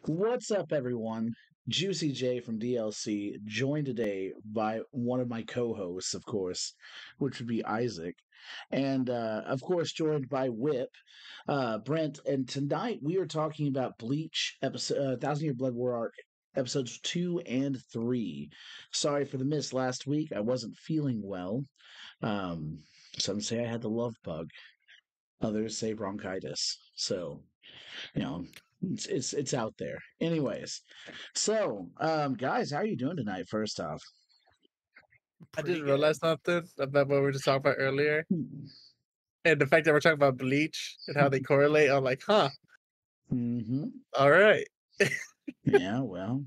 What's up, everyone? Juicy J from DLC, joined today by one of my co hosts, of course, which would be Isaac. And, of course, joined by Whip, Brent. And tonight we are talking about Bleach, episode, Thousand Year Blood War Arc, episodes 2 and 3. Sorry for the miss last week. I wasn't feeling well. Um, some say I had the love bug, others say bronchitis. So, you know, it's out there. Anyways, so guys, how are you doing tonight? First off, I Pretty just good. realized something about what we were just talking about earlier, mm-hmm. and the fact that we're talking about Bleach and how they correlate. I'm like, huh, all right. Yeah, well,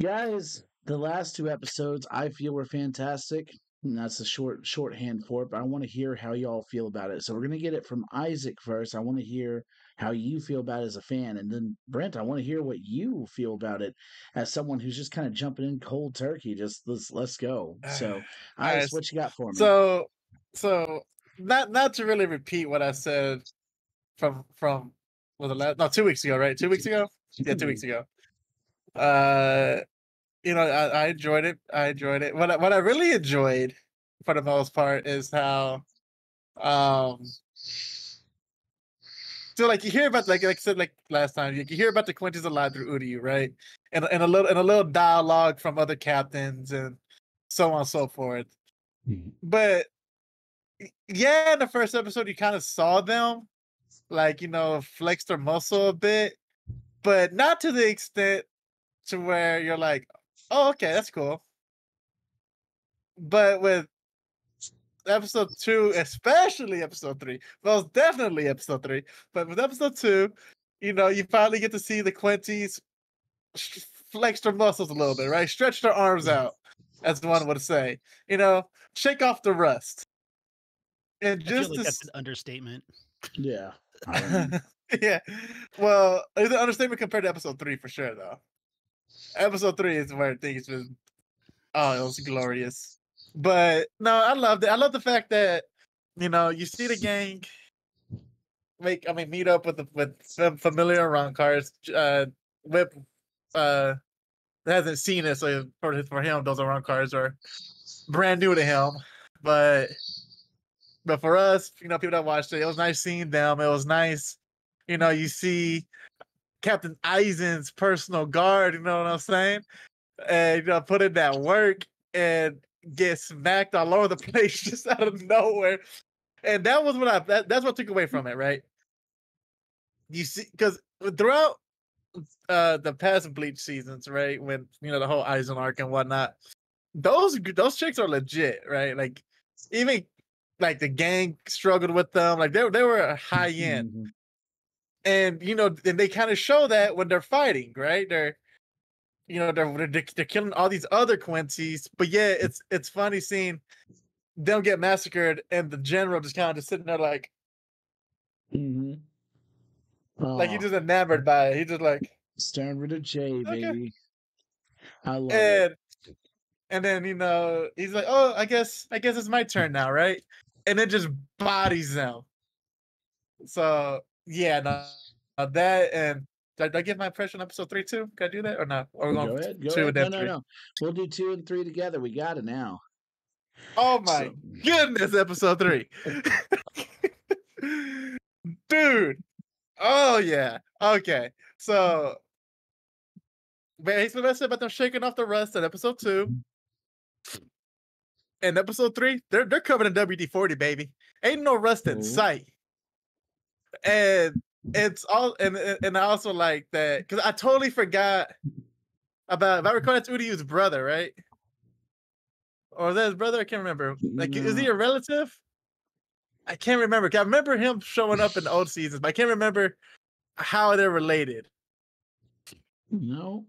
guys, the last two episodes I feel were fantastic. And that's the shorthand for it, but I want to hear how y'all feel about it. So we're gonna get it from Isaac first. I want to hear how you feel about it as a fan, and then Brent, I want to hear what you feel about it as someone who's just kind of jumping in cold turkey. Just let's go. So, All right, Isaac, what you got for me? so not to really repeat what I said from was the last 2 weeks ago, right? 2 weeks ago, yeah, 2 weeks ago. I enjoyed it. I enjoyed it. What I really enjoyed, for the most part, is how so like you hear about like I said like last time, you hear about the Quincy's alive through Uryu, right? And a little dialogue from other captains and so on and so forth. But yeah, in the first episode you kind of saw them like, flex their muscle a bit, but not to the extent to where you're like, oh, okay, that's cool. But with episode 2, especially episode 3, well, definitely episode 3, but with episode 2, you finally get to see the Quincy's flex their muscles a little bit, right? Stretch their arms out, as one would say. Shake off the rust. And I feel just like that's an understatement. Yeah. yeah. Well, it's an understatement compared to episode 3 for sure, though. Episode 3 is where things was, it was glorious. But no, I loved it. I love the fact that you see the gang meet up with some familiar run cars. Whip hasn't seen it, so for him, those run cars are brand new to him. But for us, people that watched it was nice seeing them. It was nice, you see Captain Eisen's personal guard. You know what I'm saying? And put in that work and get smacked all over the place just out of nowhere. And that was what that's what I took away from it, right? You see, because throughout the past Bleach seasons, right, when the whole Eisen arc and whatnot, those chicks are legit, right? Like even like the gang struggled with them, like they were high end, and and they kind of show that when they're fighting, right? They're killing all these other Quincy's, but yeah, it's funny seeing them get massacred and the general just kind of just sitting there like, like he's just enamored by it. He's just like Sternritter J, okay. baby. I love it. And then he's like, oh, I guess it's my turn now, right? And then just bodies them. So yeah, no, that and did I give my impression on episode 3 too? Can I do that or not? Or Go ahead. Go ahead. No. We'll do 2 and 3 together. We got it now. Oh my goodness, episode 3. Dude. Oh yeah. Okay. So basically, I said about them shaking off the rust in episode 2. And episode 3, they're covered in WD-40, baby. Ain't no rust in sight. And it's all and I also like that because I totally forgot about, if I recall, that's Uryu's brother, right? Or is that his brother? I can't remember. Like, is he a relative? I can't remember. I remember him showing up in the old seasons, but I can't remember how they're related. No.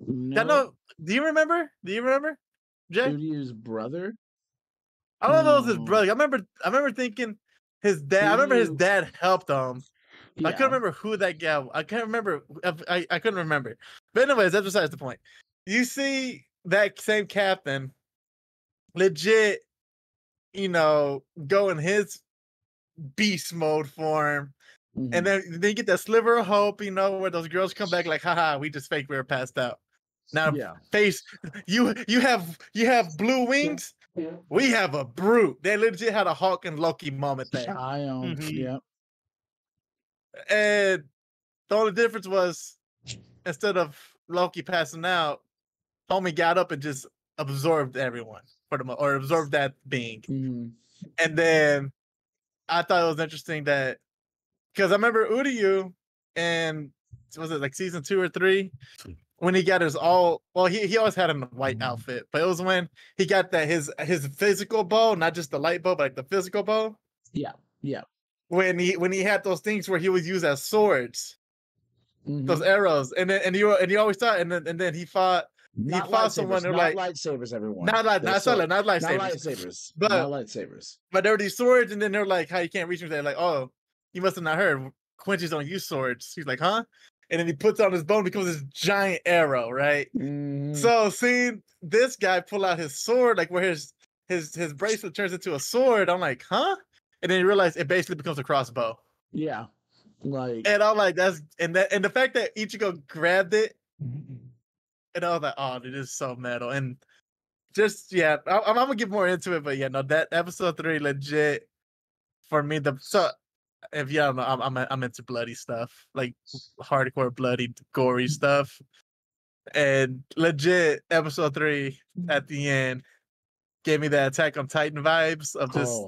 Do you remember? Jay? Uryu's brother? I don't know if it was his brother. I remember thinking his dad. I remember his dad helped him. Yeah. I couldn't remember who that guy. I can't remember. I couldn't remember. But anyways, that's besides the point. You see that same captain, legit, go in his beast mode form And then you get that sliver of hope, where those girls come back like, haha, we just faked we were passed out. Now, face, you have blue wings. We have a brute. They legit had a Hulk and Loki moment there. Yeah. And the only difference was, instead of Loki passing out, homie got up and just absorbed everyone or absorbed that being. And then I thought it was interesting that, because I remember Uryu, and was it like season 2 or 3, when he got his he always had a white outfit, but it was when he got that his physical bow, not just the light bow, but like the physical bow. Yeah. When he had those things where he would use as swords, those arrows, and he always thought, and then he fought someone who not lightsabers, everyone. Not lightsabers, but not lightsabers. But there were these swords, and then they're like, "How you can't reach them?" They're like, "Oh, you must have not heard. Quincy's don't use swords." He's like, "Huh?" And then he puts on his bow and becomes this giant arrow, right? So seeing this guy pull out his sword, like where his bracelet turns into a sword, I'm like, "Huh?" And then you realize it basically becomes a crossbow. Yeah, and I'm like, and the fact that Ichigo grabbed it, and I was like, "Oh, it is so metal." And just I'm gonna get more into it, but that episode 3 legit for me. If you don't know, I'm into bloody stuff, like hardcore bloody gory stuff, and legit episode 3 at the end gave me that Attack on Titan vibes of just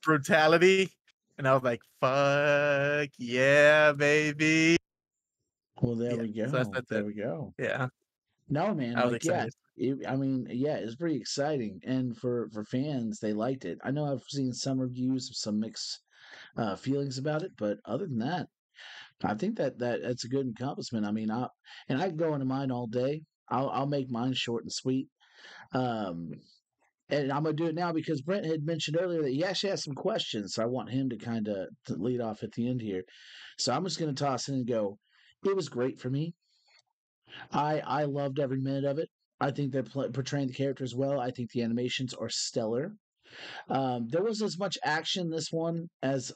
brutality, and I was like, "Fuck yeah, baby!" Well, there we go. So that's there it. we go. Yeah. No, man. I was excited. It's pretty exciting, and for fans, they liked it. I know I've seen some reviews, some mixed feelings about it, but other than that, I think that it's a good accomplishment. I mean, I can go into mine all day. I'll make mine short and sweet. And I'm gonna do it now because Brent had mentioned earlier that he actually has some questions, so I want him to kind of lead off at the end here. So I'm just gonna toss in and go. It was great for me. I loved every minute of it. I think they're portraying the characters well. I think the animations are stellar. There was as much action in this one as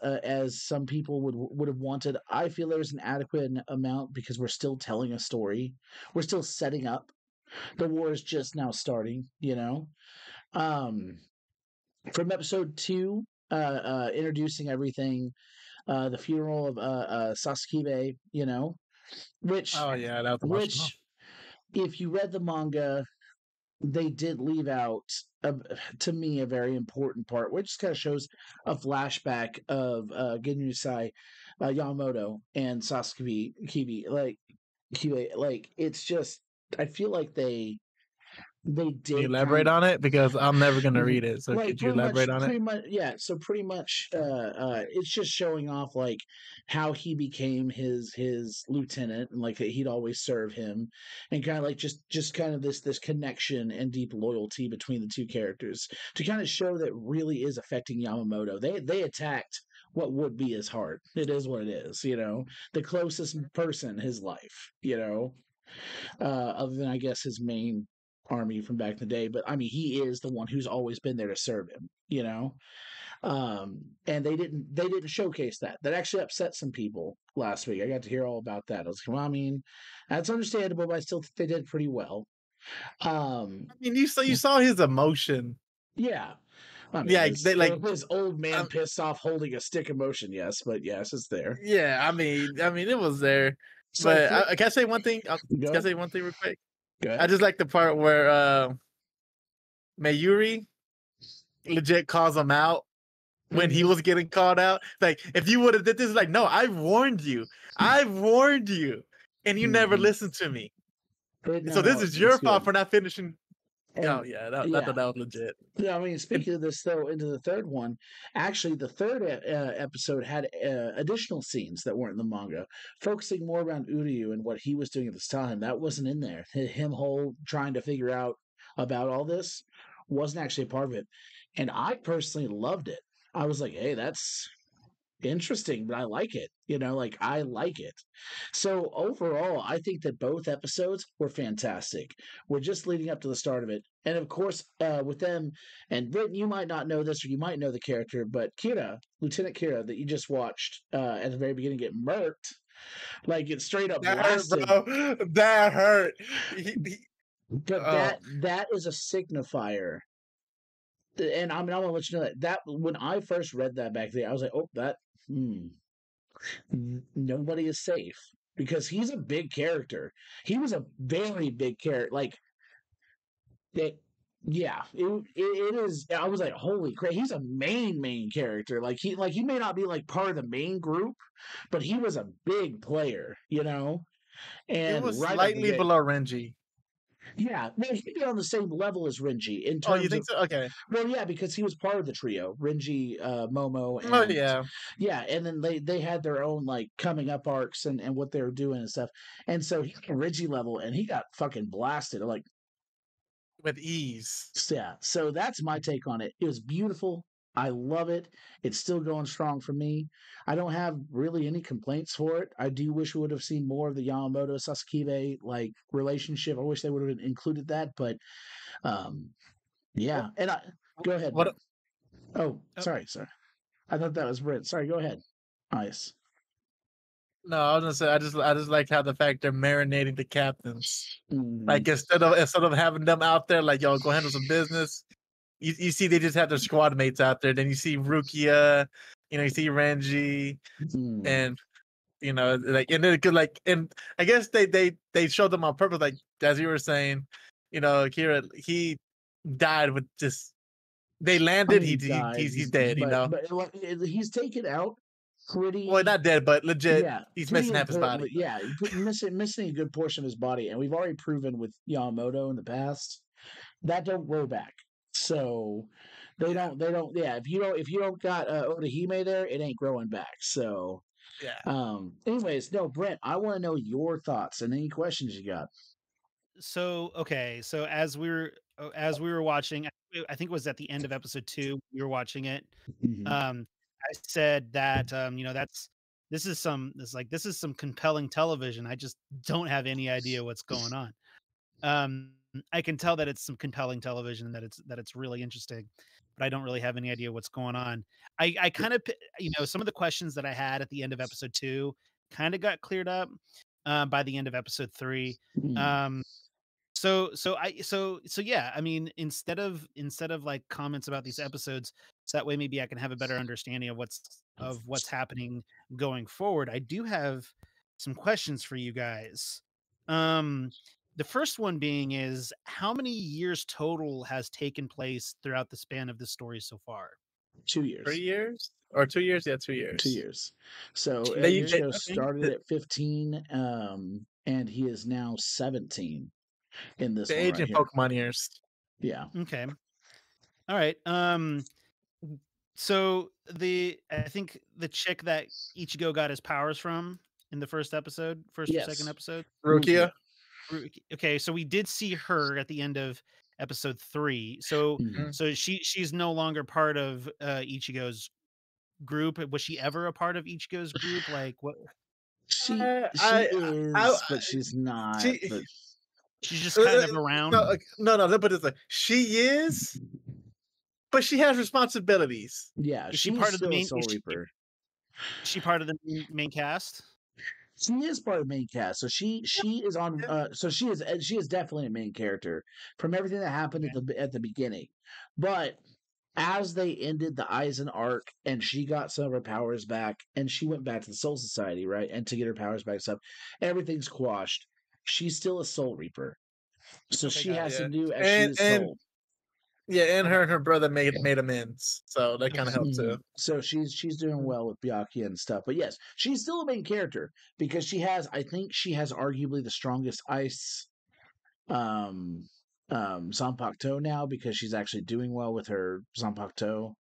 some people would have wanted. I feel there's an adequate amount because we're still telling a story. We're still setting up. The war is just now starting. From episode 2, introducing everything, the funeral of Sasuke, which that was emotional. If you read the manga, they did leave out, to me, a very important part, which kind of shows a flashback of Genryusai Yamamoto and Sasuke Kibi. Like it's just, I feel like they did. Can you elaborate on it, because I'm never gonna read it. So could you elaborate on it? Pretty much, yeah. So pretty much, it's just showing off like how he became his lieutenant, and like that he'd always serve him, and kind of like just kind of this connection and deep loyalty between the two characters to kind of show that really is affecting Yamamoto. They attacked what would be his heart. It is what it is, the closest person in his life, other than I guess his main army from back in the day, but I mean he is the one who's always been there to serve him, and they didn't showcase that. That actually upset some people last week. I got to hear all about that. I was like, well, I mean, that's understandable, but I still think they did pretty well. I mean, you saw his emotion. Yeah. I mean, his old man pissed off holding a stick emotion, yes, but yes, it's there. Yeah, I mean it was there. So but can I say one thing? Can I say one thing real quick? I just like the part where Mayuri legit calls him out when he was getting called out. Like, if you would have did this, like, no, I warned you, and you never listened to me. So this is your fault for not finishing. I thought that was legit. Yeah, I mean, speaking of this, though, into the third one, actually, the third episode had additional scenes that weren't in the manga, focusing more around Uryu and what he was doing at this time. That wasn't in there. Him trying to figure out about all this wasn't actually a part of it. And I personally loved it. I was like, hey, that's interesting, but I like it. Like I like it. So overall, I think that both episodes were fantastic. We're just leading up to the start of it. And of course, with them, and Britt, you might not know this or you might know the character, but Kira, Lieutenant Kira, that you just watched at the very beginning get murked, like it's straight up That hurt, blasted. bro. That hurt. But that is a signifier. And I'm gonna let you know that when I first read that back there, I was like, oh, nobody is safe because he's a big character. He was a very big character. Like that, yeah. It is. I was like, holy crap! He's a main character. Like he may not be like part of the main group, but he was a big player. He And was right at the slightly gate. below Renji. Yeah, well, he'd be on the same level as Renji in Oh, you terms think of. so? Okay. Well, yeah, because he was part of the trio, Renji, Momo, Oh, and yeah. yeah, and then they had their own like coming up arcs and what they were doing and stuff. And so he's at Renji level, and he got fucking blasted. Like, With ease. yeah. So that's my take on it. It was beautiful. I love it. It's still going strong for me. I don't have really any complaints for it. I do wish we would have seen more of the Yamamoto Sasuke like relationship. I wish they would have included that, but yeah. And go ahead, What? Brent. Oh, sorry. I thought that was Brent. Sorry, go ahead. Nice. No, I was gonna say I just like how the fact they're marinating the captains. Like Mm. instead of having them out there like yo go handle some business, you see they just have their squad mates out there. Then you see Rukia, you see Renji, Mm. and like and they're good like and I guess they showed them on purpose like as you were saying, Kira he died with just they landed He he's dies, dead. but he's taken out pretty. Well, not dead, but legit. Yeah, He's pretty missing half his importantly. body. Yeah, missing a good portion of his body, and we've already proven with Yamamoto in the past that don't grow back. So they don't. Yeah, if you don't got Odahime there, it ain't growing back. So Yeah. Anyways, no, Brent, I want to know your thoughts and any questions you got. So okay, so as we were watching, I think it was at the end of episode 2, we were watching it. Mhm. I said that this is some compelling television. I just don't have any idea what's going on. I can tell that it's some compelling television and that it's really interesting, but I don't really have any idea what's going on. I kind of some of the questions that I had at the end of episode 2 kind of got cleared up by the end of episode 3. Mm. So yeah, I mean, instead of like comments about these episodes, so that way maybe I can have a better understanding of what's happening going forward. I do have some questions for you guys. The first one being is how many years total has taken place throughout the span of the story so far? 2 years. 3 years or 2 years? Yeah, 2 years. 2 years. So 2 years? Ichigo started at 15, and he is now 17 in this The one age right in here. Pokemon years. Yeah. Okay. All right. So I think the chick that Ichigo got his powers from in the first or second episode. Rukia. Okay, so we did see her at the end of episode 3. So Mhm. so she's no longer part of Ichigo's group. Was she ever a part of Ichigo's group? Like what? She I is, but she's not. she But She's just kind of around. no. But it's like she is, but she has responsibilities. yeah, Is she she's part of the still a main? Soul Reaper. Is she part of the main cast? She is part of the main cast, so she is on. So she is definitely a main character from everything that happened at the beginning. But as they ended the Aizen arc, and she got some of her powers back, and she went back to the Soul Society, right, and to get her powers back, stuff, everything's quashed. She's still a Soul Reaper, so Okay, she got it. has to do as And she is told. yeah, and Okay. her and her brother made amends, so that kind of helped too. So she's doing well with Byakuya and stuff. But yes, she's still a main character because I think she has arguably the strongest ice Zanpakuto now because she's actually doing well with her Zanpakuto.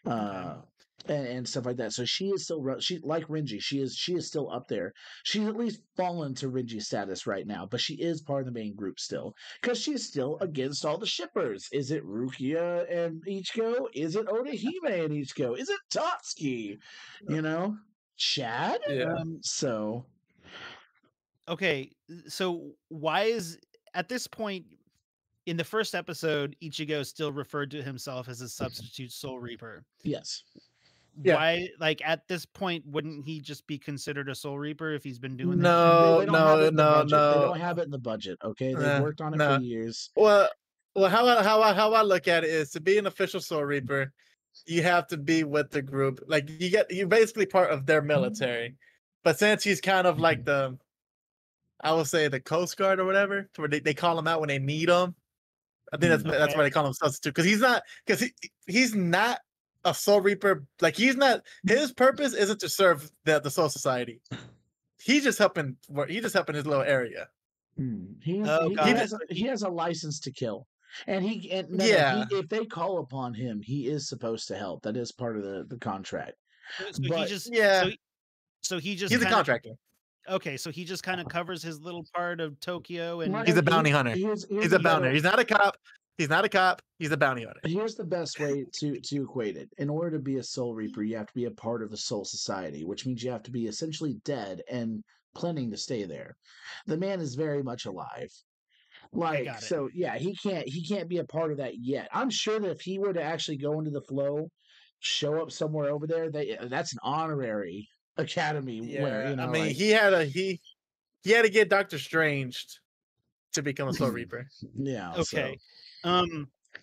Okay. and stuff like that. So she is still she like Renji. She is still up there. She's at least fallen to Renji's status right now, but she is part of the main group still because she's still against all the shippers. Is it Rukia and Ichigo? Is it Orihime and Ichigo? Is it Totsuki? You know, Chad. Yeah. So Okay, so why is at this point in the first episode Ichigo still referred to himself as a substitute Soul Reaper? yes, Yeah. Why, like at this point, wouldn't he just be considered a Soul Reaper if he's been doing that? No, they don't have it in the no, budget. They no. don't have it in the budget. Okay, they've worked on it for No. years. Well, how I look at it is to be an official Soul Reaper, you have to be with the group. Like you're basically part of their military. But since he's kind of like I would say the Coast Guard or whatever, where they call him out when they need him. I think that's why they call him substitute because he's not a Soul Reaper. Like his purpose isn't to serve the Soul Society. He's just helping his little area. He has a license to kill, and if they call upon him, he is supposed to help. That is part of the contract. So he's a contractor. Okay, so he just kind of covers his little part of Tokyo, and he's a bounty hunter. He's a bounty hunter. He's not a cop. He's not a cop. He's a bounty hunter. Here's the best way to equate it. In order to be a Soul Reaper, you have to be a part of the Soul Society, which means you have to be essentially dead and planning to stay there. The man is very much alive. Like, so yeah, he can't be a part of that yet. I'm sure that if he were to actually go into the flow, show up somewhere over there, that's an honorary academy. Yeah, where, you know, I mean, he had to get Doctor Strange to become a Soul Reaper. Yeah. Okay.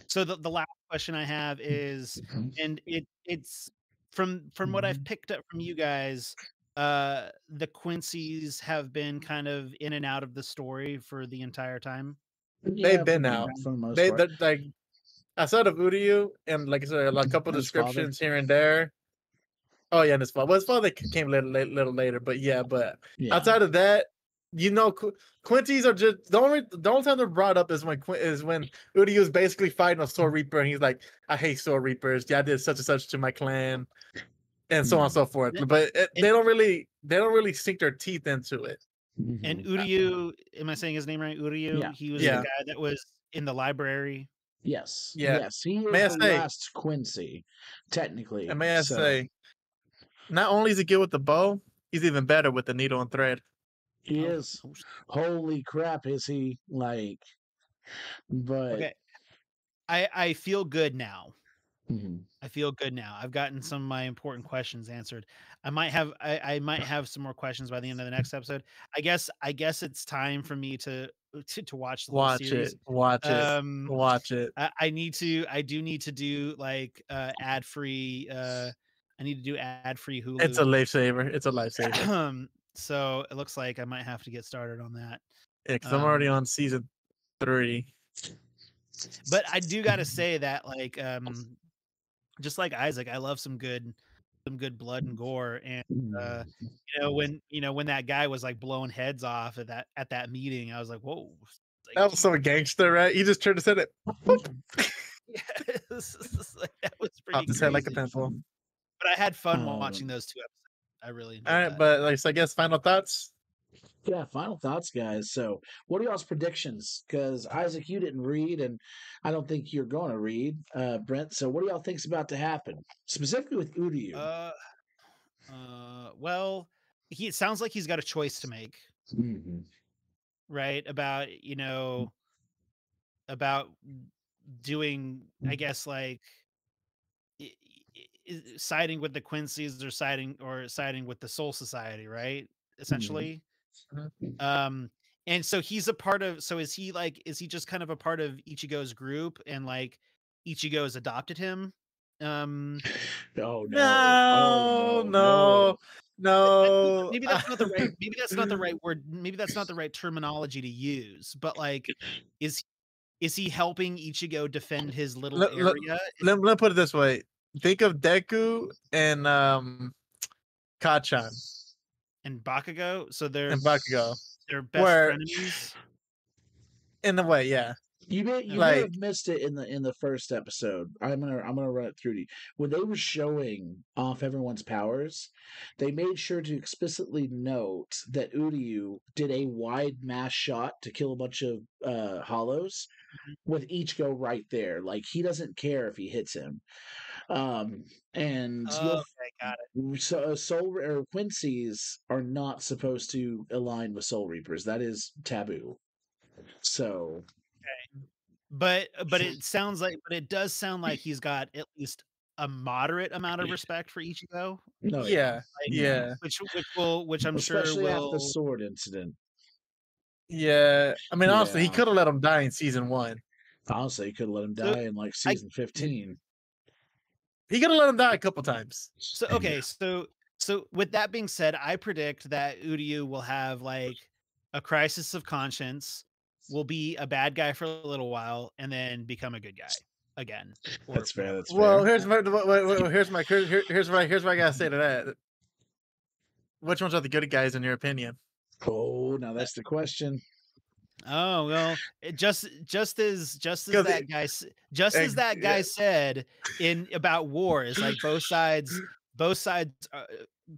So the last question I have is, and it's from what I've picked up from you guys, the Quincy's have been kind of in and out of the story for the entire time. They've been out for the most part. They're like outside of Uryu and like I said, a couple descriptions here and there. Oh yeah, and his father. Well, his father came a little later, but outside of that, Quincy's are just the only time they're brought up is when Uryu is basically fighting a Soul Reaper, and he's like, "I hate Soul Reapers. Yeah, I did such and such to my clan," and so on and so forth. But they don't really sink their teeth into it. And Uryu, am I saying his name right? Uryu. Yeah. He was the guy that was in the library. Yes. Yeah. Yes. He is the last Quincy, technically. And may I say, not only is he good with the bow, he's even better with the needle and thread. He is. Holy crap, is he like? But okay, I feel good now. I feel good now. I've gotten some of my important questions answered. I might have some more questions by the end of the next episode. I guess it's time for me to watch the whole series. Watch it. I do need to do like ad free. I need to do ad free Hulu. It's a lifesaver. So it looks like I might have to get started on that. Yeah, because I'm already on season 3. But I do got to say that, like, just like Isaac, I love some good blood and gore. And when that guy was like blowing heads off at that meeting, I was like, whoa. Like, that was so gangster, right? He just turned to say it. Yeah, that was pretty Off his head like a pencil. But I had fun watching those 2 episodes. I really enjoyed All right, that. but so I guess final thoughts. Yeah, final thoughts, guys. So, what are y'all's predictions? Because Isaac, you didn't read, and I don't think you're going to read, Brent. So, what do y'all think's about to happen, specifically with Uryu? Well, it sounds like he's got a choice to make, right? About doing, I guess, like siding with the Quincy's or siding with the Soul Society, right? Essentially. And so he's a part of, so is he just kind of a part of Ichigo's group, and like Ichigo's adopted him? No. Maybe that's not the right word. Maybe that's not the right terminology to use, but like, is he helping Ichigo defend his little area? Let me put it this way. Think of Deku and Kachan. And Bakugo. So they're best frenemies. In a way, yeah. You may Like- have missed it in the first episode. I'm gonna run it through to you. When they were showing off everyone's powers, they made sure to explicitly note that Uryu did a wide mass shot to kill a bunch of hollows with Ichigo right there. Like he doesn't care if he hits him. And Okay, got it. so Soul or Quincy's are not supposed to align with Soul Reapers. That is taboo. So But it does sound like he's got at least a moderate amount of respect for Ichigo, no, yeah, like, yeah, which I'm sure especially after the will. sword incident. yeah. I mean, honestly, he Yeah. could have let him die in season 1. Honestly, you could have let him So, die in like season 15. He could have let him die a couple times. So okay, so with that being said, I predict that Uryu will have like a crisis of conscience, will be a bad guy for a little while, and then become a good guy again. Or That's fair. whatever. That's Well, fair. here's what I gotta say to that. Which ones are the good guys in your opinion? Oh, now that's the question. Oh well, just as 'Cause that guy as that guy yeah. said in about war is like both sides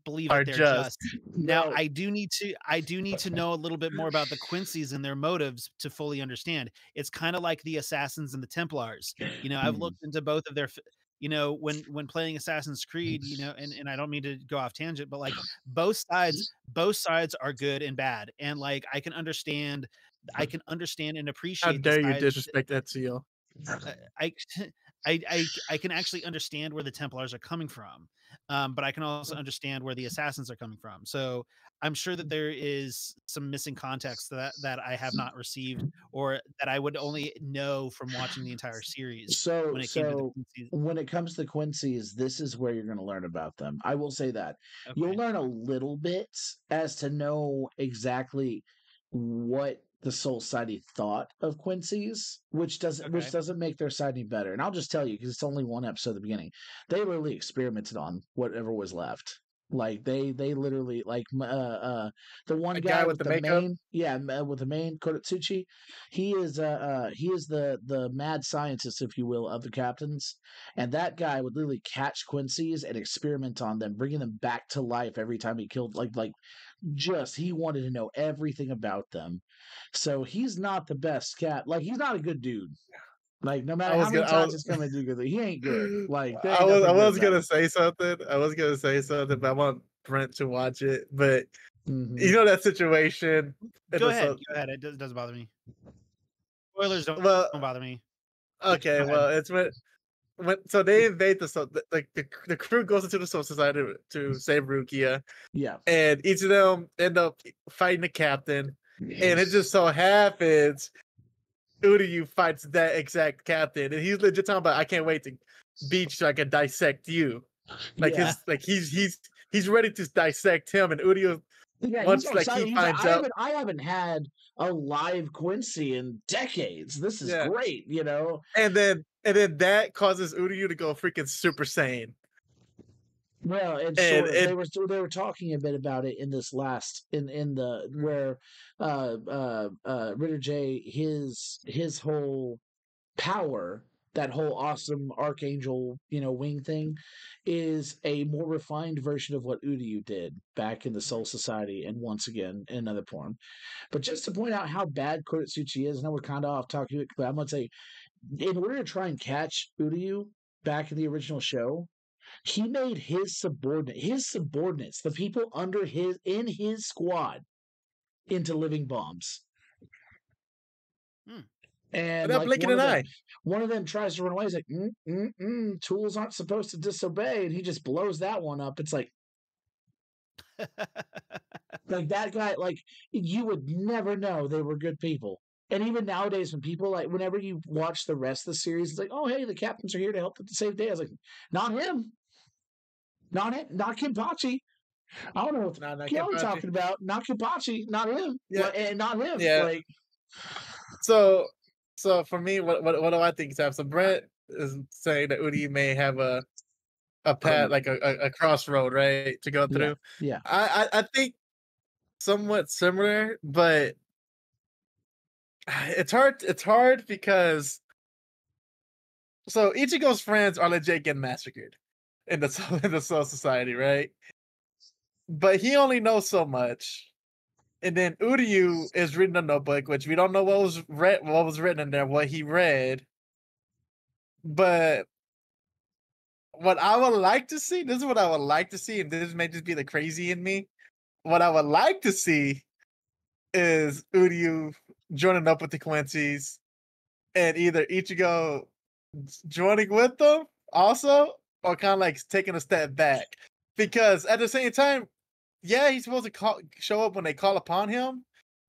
believe Are that they're just. just. Now No. I do need to know a little bit more about the Quincy's and their motives to fully understand. It's kind of like the Assassins and the Templars. You know, I've looked into both of their you know, when playing Assassin's Creed, you know, and I don't mean to go off tangent, but like both sides are good and bad. And like I can understand and How appreciate the dare you side. disrespect Ezio? I I can actually understand where the Templars are coming from, but I can also understand where the Assassins are coming from. So I'm sure that there is some missing context that I have not received, or that I would only know from watching the entire series So when it came to the so Quincy's. when it comes to Quincy's, this is where you're going to learn about them. I will say that you'll Okay. learn a little bit as to know exactly what the Soul Society thought of Quincy's, which Okay. doesn't make their side any better. And I'll just tell you because it's only one episode at the beginning. They literally experimented on whatever was left. Like they literally like the one A guy guy with with the the makeup? main with the main Koretsuchi, he is the mad scientist, if you will, of the captains. And that guy would literally catch Quincy's and experiment on them, bringing them back to life every time he killed. Just he wanted to know everything about them. So he's not the best cat. Like he's not a good dude. Like no matter I how was many gonna, I times was, it's coming to do good, he ain't good. Like there I ain't was, nothing I good was about gonna him. say something. But I want Brent to watch it. But Mhm. you know that situation. Go ahead. Go ahead. It doesn't bother me. Spoilers don't Well, bother me. okay. Go Well, it's when so they invade the crew goes into the Soul Society to save Rukia, Yeah. and each of them end up fighting the captain, and it just so happens Uryu fights that exact captain, and he's legit talking about, I can't wait to beat you so I can dissect you. Like Yeah. he's ready to dissect him, and Uryu Yeah, once he's like excited. he He's like, finds out. I haven't had a live Quincy in decades. This is Yeah. great, you know. And then that causes Uryu to go freaking Super Saiyan. Well, and And sort of they were talking a bit about it in this last in the where Ritter J his whole power, that whole awesome archangel, you know, wing thing, is a more refined version of what Uryu did back in the Soul Society, and once again in another form. But just to point out how bad Koretsuchi is, I know we're kind of off topic, but I'm gonna say, in order to try and catch Uryu back in the original show, he made his subordinates, the people under in his squad, into living bombs. And without like blinking an eye. one of them tries to run away. He's like, tools aren't supposed to disobey, and he just blows that one up. It's like that guy. Like you would never know they were good people. And even nowadays, when people like, whenever you watch the rest of the series, it's like, oh hey, the captains are here to help them to save day. I was like, not him, not Kenpachi. I don't know what Nah, the not hell I'm Kenpachi. talking about. Not Kenpachi, not him. Yeah. And not him. Yeah. Like, So for me, what do I think is happening? So Brent is saying that Uryu may have a path, like a crossroad, right, to go through. yeah. I think somewhat similar, but It's hard. It's hard because so Ichigo's friends are legit getting massacred in the Soul Society, right? But he only knows so much. And then Uryu is reading a notebook, which we don't know what was written in there, what he read. But what I would like to see, this is what I would like to see, and this may just be the crazy in me. What I would like to see is Uryu joining up with the Quincy's and either Ichigo joining with them also, or kind of like taking a step back. Because at the same time, yeah, he's supposed to show up when they call upon him,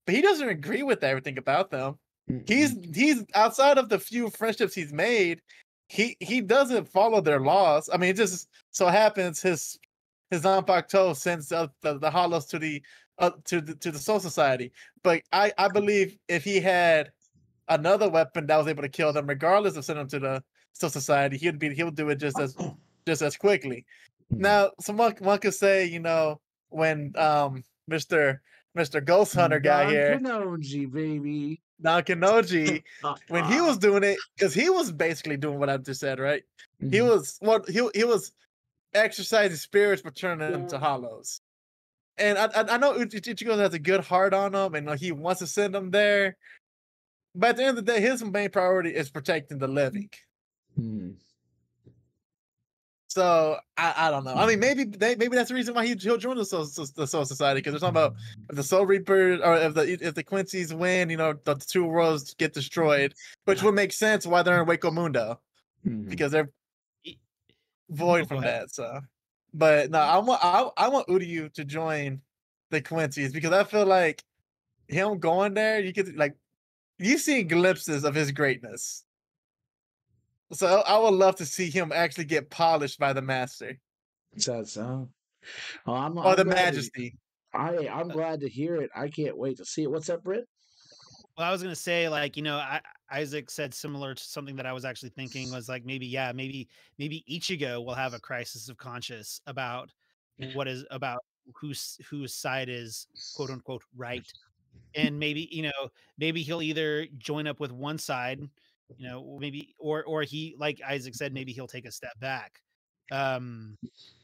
but he doesn't agree with everything about them. He's outside of the few friendships he's made, he doesn't follow their laws. I mean, it just so happens his Zanpakuto sends the hollows to the Soul Society. But I believe if he had another weapon that was able to kill them, regardless of sending them to the Soul Society, he'll do it just as quickly. Now, someone could say, when Mr. Ghost Hunter guy here, Kanoji, baby. Nankanoji, when he was doing it, because he was basically doing what I just said, right? He was exercising spirits but turning them to hollows. And I know Ichigo has a good heart on him, and he wants to send them there. But at the end of the day, his main priority is protecting the living. So I don't know. I mean, maybe that's the reason why he'll join the Soul Society, because they're talking about if the Soul Reapers or if the Quincy's win, the two worlds get destroyed, which would make sense why they're in Waco Mundo, because they're void from that. So, but no, I want Uryu to join the Quincy's, because I feel like him going there, you see glimpses of his greatness. So I would love to see him actually get polished by the master. So, or the majesty. I'm glad to hear it. I can't wait to see it. What's up, Britt? Well, I was gonna say, Isaac said similar to something that I was actually thinking was like maybe Ichigo will have a crisis of conscience about whose side is quote unquote right, and maybe he'll either join up with one side, maybe or he, like Isaac said, maybe he'll take a step back.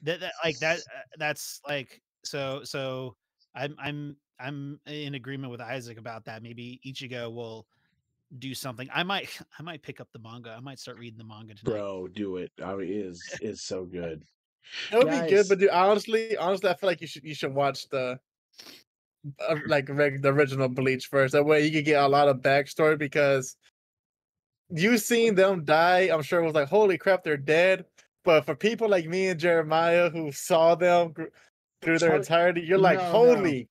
That's like so. I'm in agreement with Isaac about that. Maybe Ichigo will do something. I might pick up the manga. I might start reading the manga tonight. Bro, do it. I mean, it's so good. It would be good, but dude, honestly, I feel like you should watch the the original Bleach first. That way you could get a lot of backstory, because you seen them die. I'm sure it was like, holy crap, they're dead. But for people like me and Jeremiah who saw them through their entirety, you're like, holy.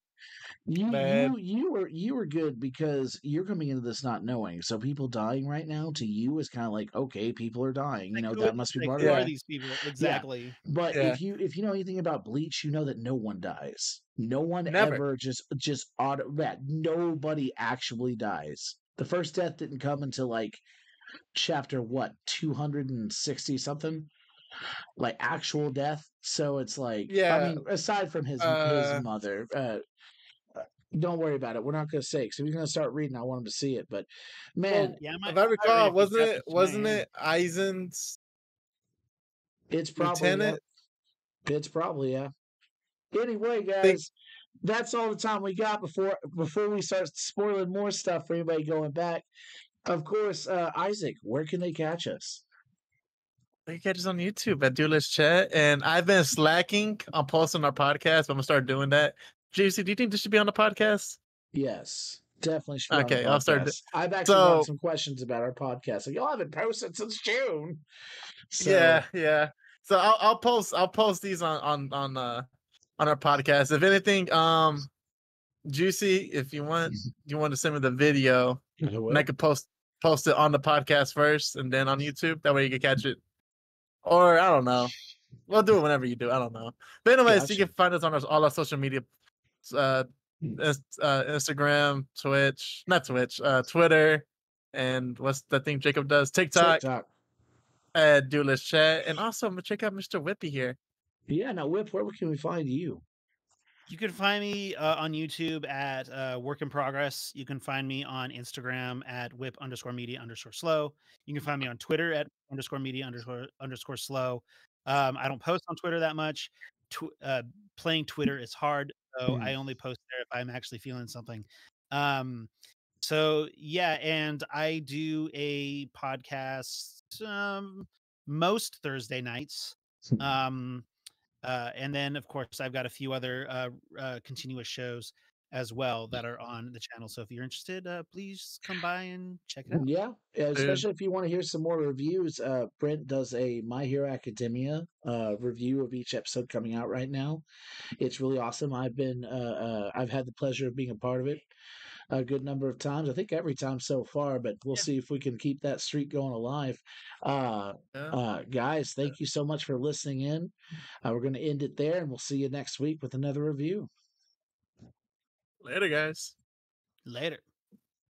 You were good, because you're coming into this not knowing. So people dying right now to you is kind of like, okay, people are dying. That must be part of it. Who are these people exactly? Yeah. But if you know anything about Bleach, you know that no one dies. No one ever just nobody actually dies. The first death didn't come until like chapter 260 something, like actual death. So it's like, I mean, aside from his mother, don't worry about it. We're not going to say, because if he's going to start reading, I want him to see it. But man, if I recall, wasn't it Aizen's? It's probably lieutenant. It's probably Anyway, guys, that's all the time we got before we start spoiling more stuff for anybody going back. Of course, Isaac, where can they catch us? They can catch us on YouTube at DLCxWIP, and I've been slacking on posting our podcast, but I'm gonna start doing that. JC, do you think this should be on the podcast? Yes, definitely should be okay, on the podcast. I'll start. I've actually got some questions about our podcast. So y'all haven't posted since June. So, yeah. So I'll post these on our podcast. If anything, Juicy, if you want to send me the video, and I could post it on the podcast first and then on YouTube. That way you can catch it. Or I don't know. We'll do it whenever you do. I don't know. But anyways, you can find us on all our social media, Instagram, Twitter, and what's the thing Jacob does? TikTok. At DLCxWIP, and also check out Mr. Whippy here. Yeah, now Whip, where can we find you? You can find me on YouTube at Work in Progress. You can find me on Instagram at whip_media_slow. You can find me on Twitter at _media_slow. I don't post on Twitter that much. Playing Twitter is hard, so I only post there if I'm actually feeling something. So yeah, and I do a podcast most Thursday nights. And then, of course, I've got a few other continuous shows as well that are on the channel. So if you're interested, please come by and check it out. Yeah, especially if you want to hear some more reviews. Brent does a My Hero Academia review of each episode coming out right now. It's really awesome. I've had the pleasure of being a part of it a good number of times. I think every time so far, but we'll Yeah. see if we can keep that streak going alive. Guys, thank you so much for listening in. We're going to end it there, and we'll see you next week with another review. Later, guys. Later.